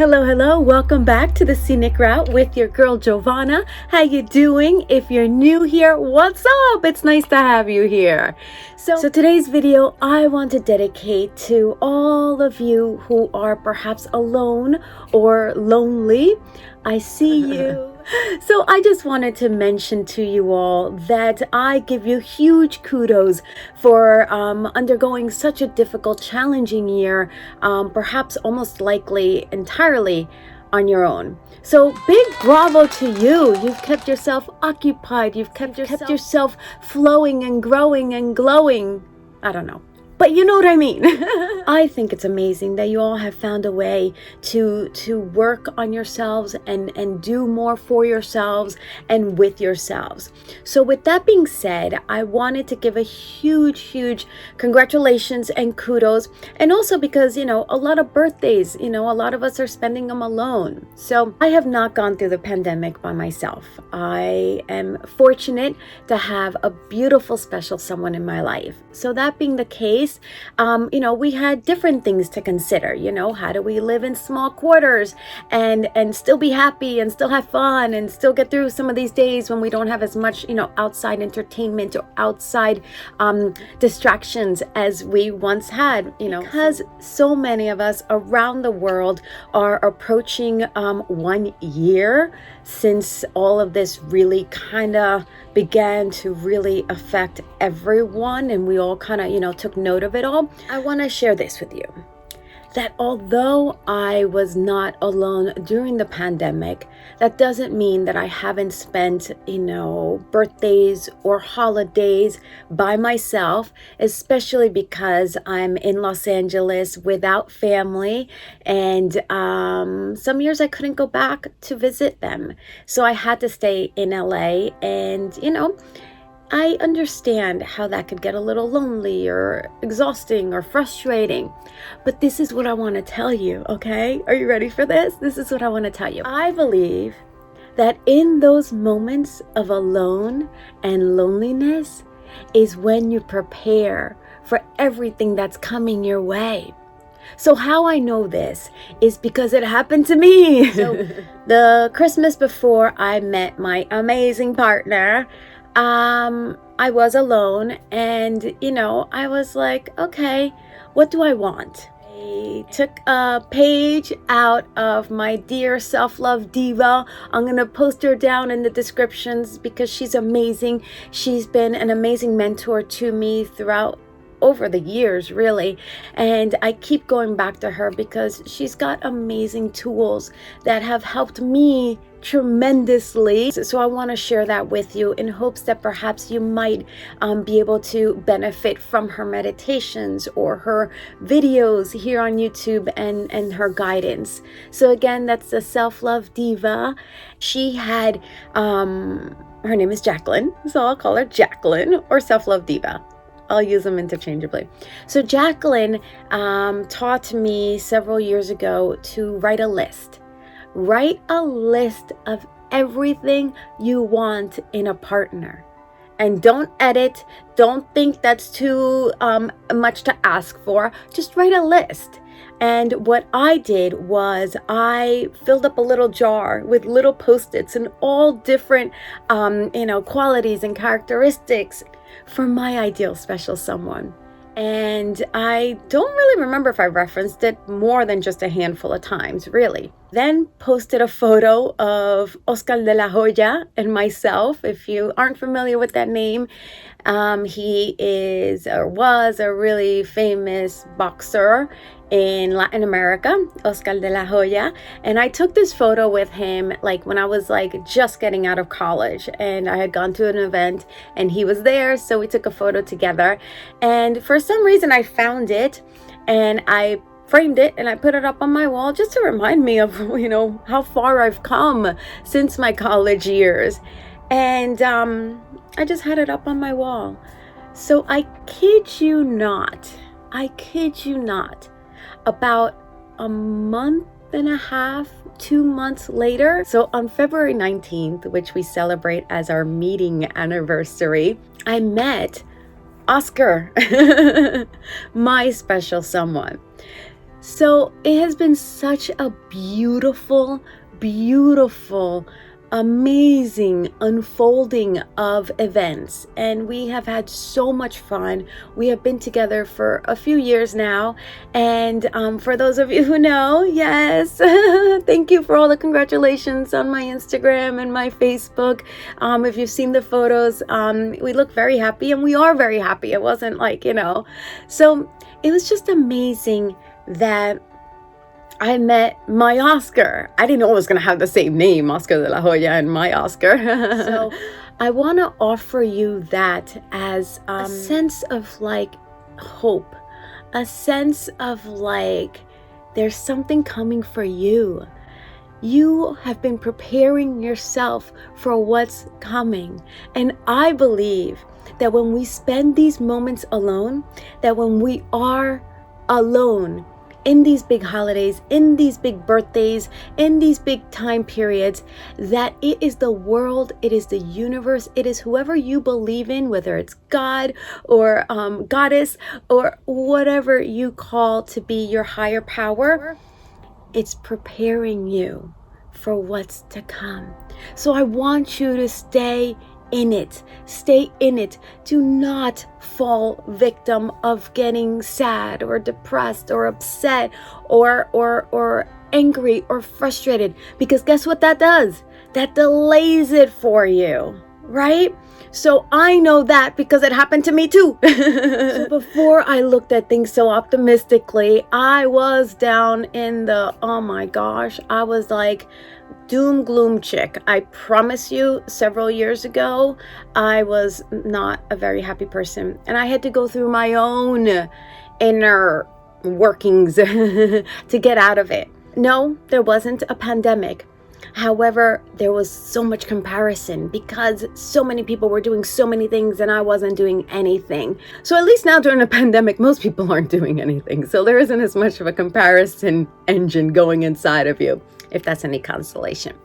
Hello, welcome back to the Scenic Route with your girl Jovanna. How you doing? If you're new here, what's up? It's nice to have you here. So today's video I want to dedicate to all of you who are perhaps alone or lonely. I see you. So I just wanted to mention to you all that I give you huge kudos for undergoing such a difficult, challenging year, perhaps almost likely entirely on your own. So big bravo to you. You've kept yourself occupied. You've kept yourself flowing and growing and glowing. I don't know. But you know what I mean. I think it's amazing that you all have found a way to work on yourselves and do more for yourselves and with yourselves. So with that being said, I wanted to give a huge congratulations and kudos. And also because, a lot of birthdays, a lot of us are spending them alone. So I have not gone through the pandemic by myself. I am fortunate to have a beautiful, special someone in my life. So that being the case, we had different things to consider. How do we live in small quarters and still be happy and still have fun and still get through some of these days when we don't have as much, outside entertainment or outside distractions as we once had, because so many of us around the world are approaching 1 year since all of this really kind of began to really affect everyone, and we all kind of, took note of it all. I want to share this with you, that although I was not alone during the pandemic, that doesn't mean that I haven't spent, birthdays or holidays by myself, especially because I'm in Los Angeles without family. And some years I couldn't go back to visit them. So I had to stay in LA, and, I understand how that could get a little lonely or exhausting or frustrating. But this is what I want to tell you, okay? Are you ready for this? This is what I want to tell you. I believe that in those moments of alone and loneliness is when you prepare for everything that's coming your way. So how I know this is because it happened to me. So the Christmas before I met my amazing partner, I was alone, and I was like, okay, what do I want? I took a page out of my dear self-love diva. I'm gonna post her down in the descriptions because she's amazing. She's been an amazing mentor to me throughout over the years, really, and I keep going back to her because she's got amazing tools that have helped me tremendously. So I want to share that with you in hopes that perhaps you might be able to benefit from her meditations or her videos here on YouTube and her guidance. So again, that's the Self-Love Diva. She had her name is Jacqueline, so I'll call her Jacqueline or Self-Love Diva. I'll use them interchangeably. So Jacqueline taught me several years ago to write a list. Write a list of everything you want in a partner. And don't edit. Don't think that's too much to ask for. Just write a list. And what I did was I filled up a little jar with little Post-its and all different, qualities and characteristics for my ideal special someone. And I don't really remember if I referenced it more than just a handful of times, really. Then posted a photo of Oscar de la Hoya and myself. If you aren't familiar with that name, he is or was a really famous boxer in Latin America, Oscar de la Hoya. And I took this photo with him when I was just getting out of college, and I had gone to an event and he was there, so we took a photo together. And for some reason I found it and I framed it and I put it up on my wall just to remind me of how far I've come since my college years. And I just had it up on my wall. So I kid you not, about a month and a half, 2 months later, so on February 19th, which we celebrate as our meeting anniversary, I met Oscar, my special someone. So it has been such a beautiful, beautiful, amazing unfolding of events, and we have had so much fun. We have been together for a few years now, and for those of you who know, yes, thank you for all the congratulations on my Instagram and my Facebook. If you've seen the photos, we look very happy, and we are very happy. It wasn't like, so it was just amazing that I met my Oscar. I didn't know it was going to have the same name, Oscar de la Hoya, and my Oscar. So I want to offer you that as a sense of like hope, a sense of like there's something coming for you. You have been preparing yourself for what's coming. And I believe that when we spend these moments alone, that when we are alone, in these big holidays, in these big birthdays, in these big time periods, that it is the world, it is the universe, it is whoever you believe in, whether it's God or goddess or whatever you call to be your higher power, it's preparing you for what's to come. So I want you to stay in it. Stay in it. Do not fall victim of getting sad or depressed or upset or angry or frustrated, because guess what that does? That delays it for you, right? So I know that because it happened to me too. So before I looked at things so optimistically, I was down in the, oh my gosh, I was like doom gloom chick. I promise you, several years ago, I was not a very happy person, and I had to go through my own inner workings to get out of it. No, there wasn't a pandemic. However, there was so much comparison because so many people were doing so many things and I wasn't doing anything. So at least now during a pandemic, most people aren't doing anything. So there isn't as much of a comparison engine going inside of you, if that's any consolation.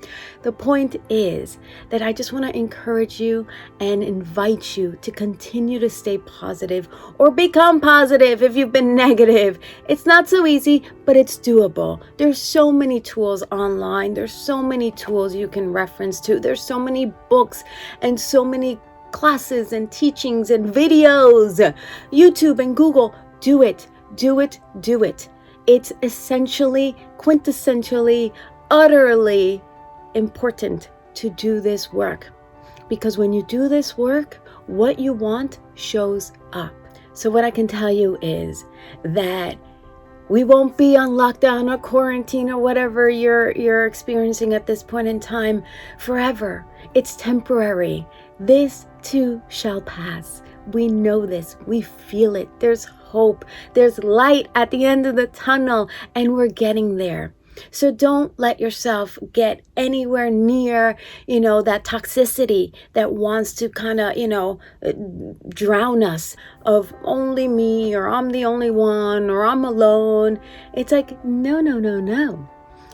The point is that I just want to encourage you and invite you to continue to stay positive or become positive if you've been negative. It's not so easy, but it's doable. There's so many tools online. There's so many tools you can reference to. There's so many books and so many classes and teachings and videos. YouTube and Google. Do it. Do it. Do it. It's essentially, quintessentially, utterly important to do this work, because when you do this work, what you want shows up. So what I can tell you is that we won't be on lockdown or quarantine or whatever you're experiencing at this point in time forever. It's temporary. This too shall pass. We know this. We feel it. There's hope. There's light at the end of the tunnel, and we're getting there. So don't let yourself get anywhere near, that toxicity that wants to kind of, drown us of only me, or I'm the only one, or I'm alone. It's like, no.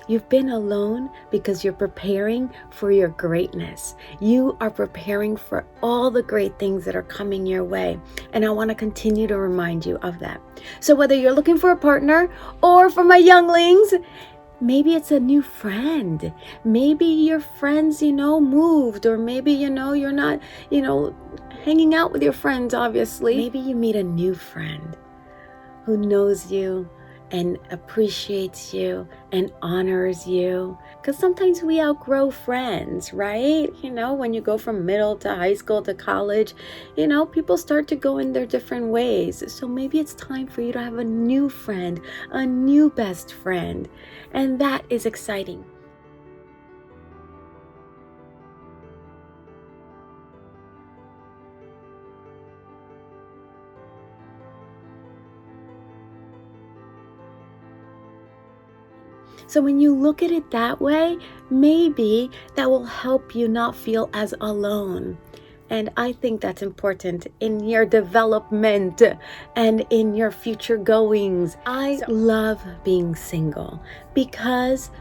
You've been alone because you're preparing for your greatness. You are preparing for all the great things that are coming your way. And I want to continue to remind you of that. So whether you're looking for a partner, or for my younglings, maybe it's a new friend. Maybe your friends, moved, or maybe, you're not, hanging out with your friends, obviously. Maybe you meet a new friend who knows you and appreciates you and honors you. Because sometimes we outgrow friends, right? When you go from middle to high school to college, people start to go in their different ways. So maybe it's time for you to have a new friend, a new best friend. And that is exciting. So when you look at it that way, maybe that will help you not feel as alone. And I think that's important in your development and in your future goings. I love being single because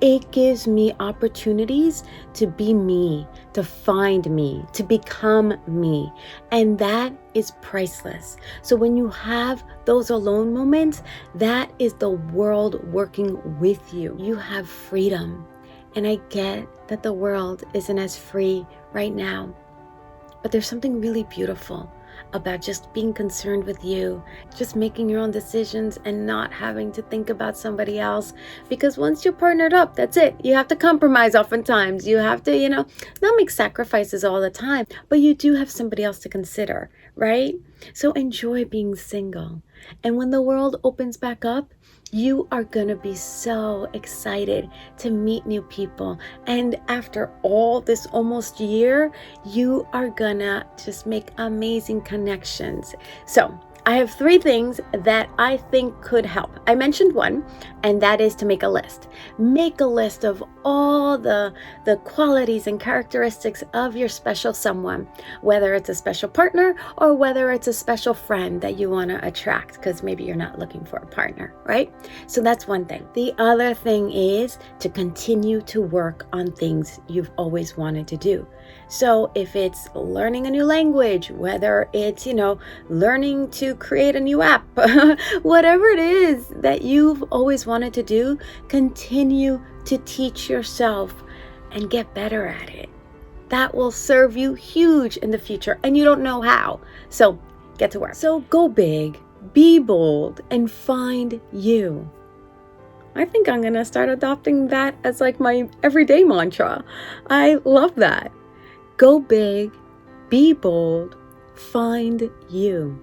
it gives me opportunities to be me, to find me, to become me. And that is priceless. So when you have those alone moments, that is the world working with you. You have freedom. And I get that the world isn't as free right now, but there's something really beautiful about just being concerned with you, just making your own decisions and not having to think about somebody else. Because once you're partnered up, that's it. You have to compromise oftentimes. You have to, not make sacrifices all the time, but you do have somebody else to consider, right? So enjoy being single. And when the world opens back up, you are going to be so excited to meet new people. And after all this almost year, you are gonna just make amazing connections. So I have 3 things that I think could help. I mentioned one, and that is to make a list. Make a list of all the qualities and characteristics of your special someone, whether it's a special partner or whether it's a special friend that you want to attract, because maybe you're not looking for a partner, right? So that's one thing. The other thing is to continue to work on things you've always wanted to do. So if it's learning a new language, whether it's, learning to create a new app, whatever it is that you've always wanted to do, continue to teach yourself and get better at it. That will serve you huge in the future, and you don't know how. So get to work. So go big, be bold, and find you. I think I'm going to start adopting that as like my everyday mantra. I love that. Go big, be bold, find you.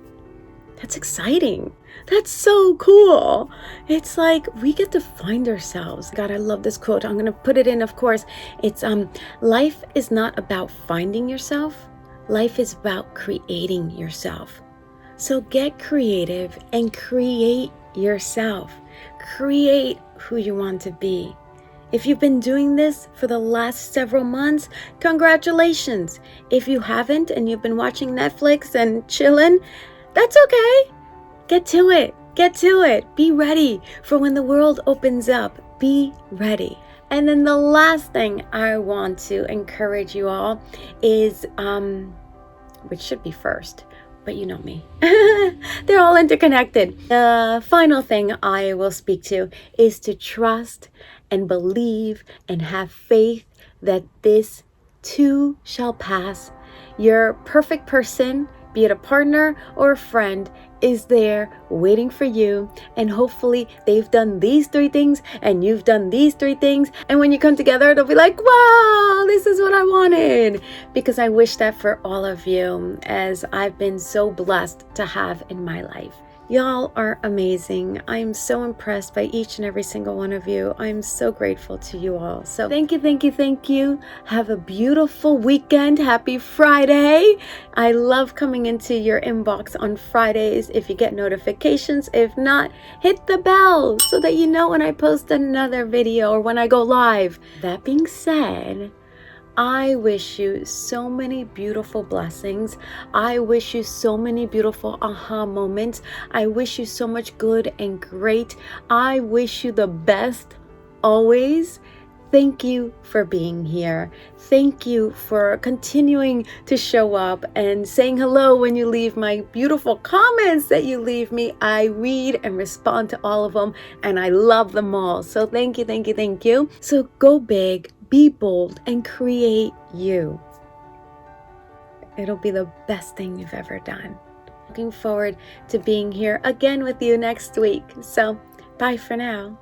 That's exciting. That's so cool. It's like we get to find ourselves. God, I love this quote. I'm going to put it in, of course. It's life is not about finding yourself. Life is about creating yourself. So get creative and create yourself. Create who you want to be. If you've been doing this for the last several months, congratulations. If you haven't and you've been watching Netflix and chilling, that's okay. Get to it. Get to it. Be ready for when the world opens up. Be ready. And then the last thing I want to encourage you all is, which should be first, but you know me. They're all interconnected. The final thing I will speak to is to trust and believe and have faith that this too shall pass. Your perfect person, be it a partner or a friend, is there waiting for you, and hopefully they've done these 3 things and you've done these 3 things, and when you come together it'll be like, wow, this is what I wanted. Because I wish that for all of you, as I've been so blessed to have in my life. Y'all are amazing. I'm so impressed by each and every single one of you. I'm so grateful to you all. So thank you. Have a beautiful weekend. Happy Friday. I love coming into your inbox on Fridays if you get notifications. If not, hit the bell so that you know when I post another video or when I go live. That being said, I wish you so many beautiful blessings. I wish you so many beautiful aha moments. I wish you so much good and great. I wish you the best always. Thank you for being here. Thank you for continuing to show up and saying hello when you leave my beautiful comments that you leave me. I read and respond to all of them, and I love them all. So thank you. So go big, be bold, and create you. It'll be the best thing you've ever done. Looking forward to being here again with you next week. So bye for now.